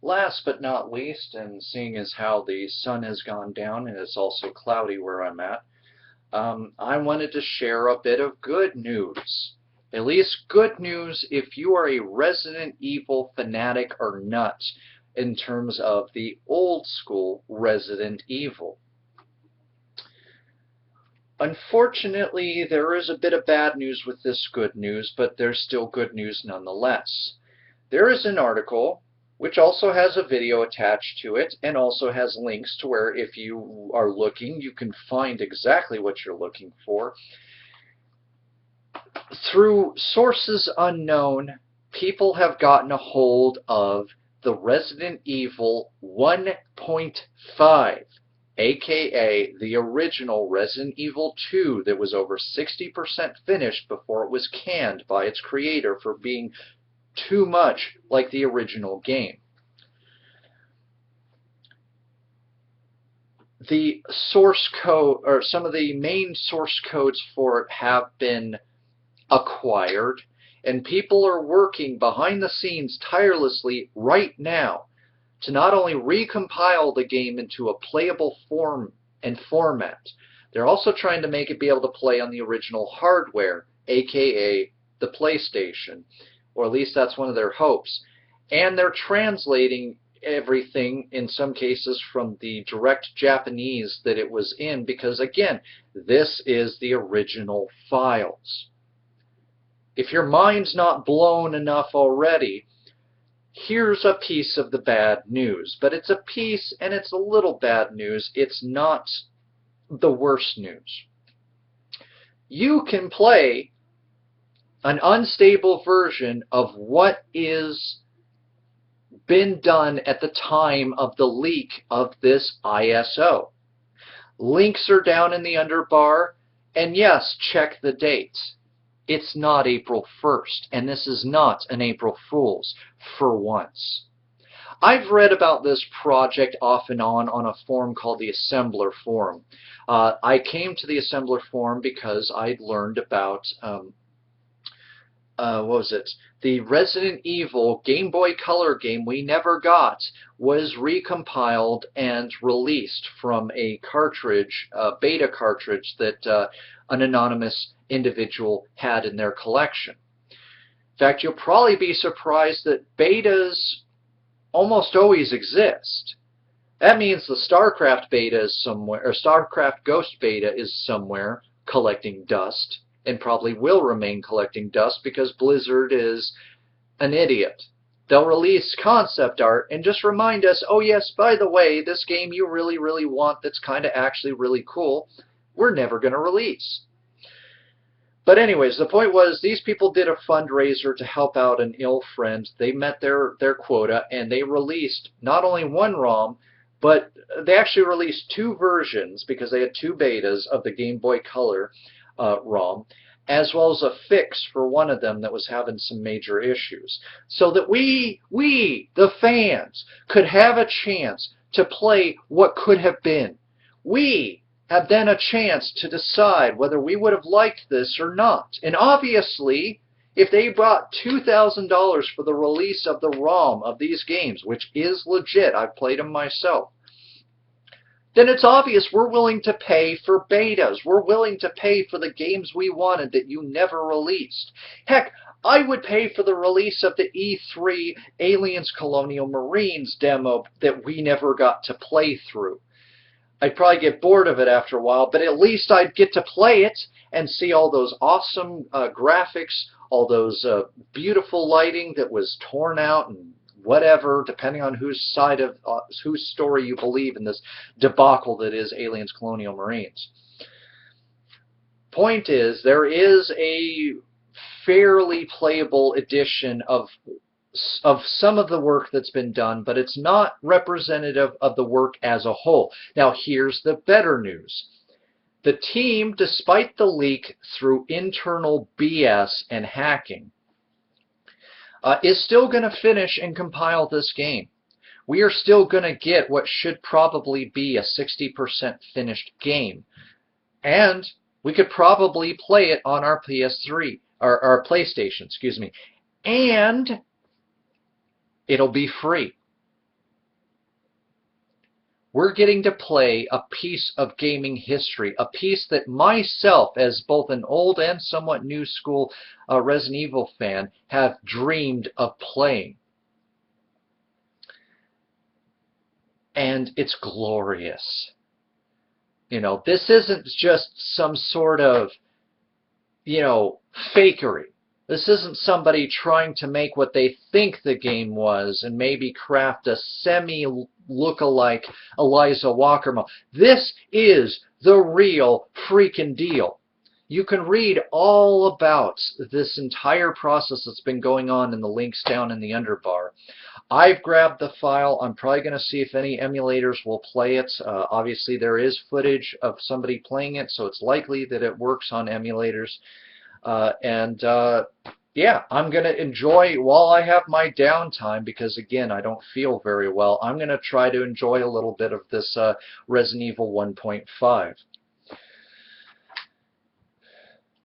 Last but not least, and seeing as how the sun has gone down and it's also cloudy where I'm at, I wanted to share a bit of good news. At least good news if you are a Resident Evil fanatic or nut in terms of the old school Resident Evil. Unfortunately, there is a bit of bad news with this good news, but there's still good news nonetheless. There is an article which also has a video attached to it and also has links to where if you are looking, you can find exactly what you're looking for. Through sources unknown, people have gotten a hold of the Resident Evil 1.5, aka the original Resident Evil 2 that was over 60% finished before it was canned by its creator for being too much like the original game. The source code, or some of the main source codes for it, have been acquired, and people are working behind the scenes tirelessly right now to not only recompile the game into a playable form and format, they're also trying to make it be able to play on the original hardware, aka the PlayStation. Or at least that's one of their hopes. And they're translating everything, in some cases, from the direct Japanese that it was in, because, again, this is the original files. If your mind's not blown enough already, here's a piece of the bad news. But it's a piece, and it's a little bad news. It's not the worst news. You can play an unstable version of what is been done at the time of the leak of this ISO. Links are down in the underbar, and yes, check the date. It's not April 1st, and this is not an April Fool's, for once. I've read about this project off and on a forum called the Assembler Forum. I came to the Assembler Forum because I'd learned about what was it? The Resident Evil Game Boy Color game we never got was recompiled and released from a cartridge, a beta cartridge that an anonymous individual had in their collection. In fact, you'll probably be surprised that betas almost always exist. That means the StarCraft beta is somewhere, or StarCraft Ghost beta is somewhere collecting dust, and probably will remain collecting dust because Blizzard is an idiot. They'll release concept art and just remind us, oh yes, by the way, this game you really, really want that's kind of actually really cool, we're never going to release. But anyways, the point was these people did a fundraiser to help out an ill friend. They met their quota, and they released not only one ROM, but they actually released two versions because they had two betas of the Game Boy Color ROM, as well as a fix for one of them that was having some major issues, so that we, the fans, could have a chance to play what could have been. We have then a chance to decide whether we would have liked this or not. And obviously, if they bought $2,000 for the release of the ROM of these games, which is legit, I've played them myself, then it's obvious we're willing to pay for betas. We're willing to pay for the games we wanted that you never released. Heck, I would pay for the release of the E3 Aliens Colonial Marines demo that we never got to play through. I'd probably get bored of it after a while, but at least I'd get to play it and see all those awesome graphics, all those beautiful lighting that was torn out and whatever, depending on whose side of whose story you believe in this debacle that is Aliens Colonial Marines. Point is, there is a fairly playable edition of some of the work that's been done, but it's not representative of the work as a whole. Now, here's the better news. The team, despite the leak through internal BS and hacking, is still going to finish and compile this game. We are still going to get what should probably be a 60% finished game. And we could probably play it on our PS3, or our PlayStation, excuse me. And it'll be free. we're getting to play a piece of gaming history, a piece that myself, as both an old and somewhat new school Resident Evil fan, have dreamed of playing. And it's glorious. You know, this isn't just some sort of, you know, fakery. This isn't somebody trying to make what they think the game was and maybe craft a semi-look-alike Eliza Walker model. This is the real freaking deal. You can read all about this entire process that's been going on in the links down in the underbar. I've grabbed the file. I'm probably going to see if any emulators will play it. Obviously, there is footage of somebody playing it, so it's likely that it works on emulators. Yeah, I'm going to enjoy while I have my downtime because, again, I don't feel very well. I'm going to try to enjoy a little bit of this Resident Evil 1.5.